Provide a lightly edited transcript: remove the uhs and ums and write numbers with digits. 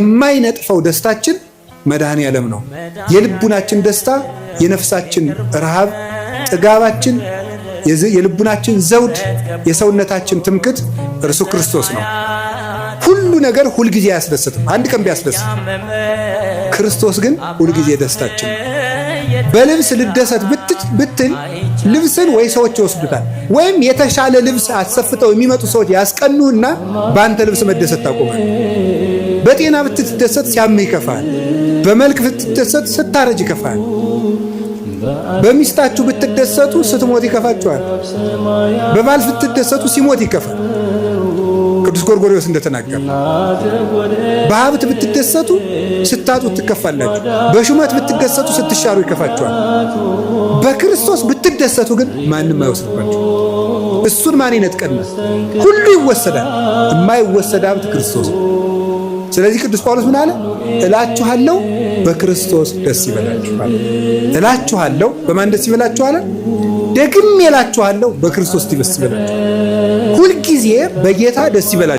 የማይነጥፈው ደስታችን መድኃኔ ዓለም ነው። የልቡናችን ደስታ፣ የነፍሳችን ረሃብ፣ ጥጋባችን፣ የልቡናችን ዘውድ፣ የሰውነታችን ትምክት እርሱ ክርስቶስ ነው። ሁሉ ነገር ሁልጊዜ አያስደስትም። አንድ ቀን ቢያስደስት፣ ክርስቶስ ግን ሁልጊዜ ደስታችን ነው። በልብስ ልደሰት ብትል ልብስን ወይ ሰዎች ይወስዱታል፣ ወይም የተሻለ ልብስ አሰፍተው የሚመጡ ሰዎች ያስቀኑና በአንተ ልብስ መደሰት ታቆማል። በጤና ብትደሰት ሲያምህ ይከፋል። በመልክ ብትደሰት ስታረጅ ይከፋል። በሚስታችሁ ብትደሰቱ ስትሞት ይከፋችኋል። በባል ብትደሰቱ ሲሞት ይከፋል። ቅዱስ ጎርጎርዮስ እንደተናገረ በሀብት ብትደሰቱ ስታጡት ትከፋላችሁ። በሹመት ብትደሰቱ ስትሻሩ ይከፋችኋል። በክርስቶስ ብትደሰቱ ግን ማንም አይወስድባችሁ። እሱን ማን ይነጥቀናል? ሁሉ ይወሰዳል። የማይወሰድ ሀብት ክርስቶስ። ስለዚህ ቅዱስ ጳውሎስ ምን አለ? እላችኋለሁ በክርስቶስ ደስ ይበላችሁ አለ። እላችኋለሁ በማን ደስ ይበላችሁ አለ? ደግሜ እላችኋለሁ በክርስቶስ ደስ ይበላችሁ። ሁልጊዜ በጌታ ደስ ይበላችሁ።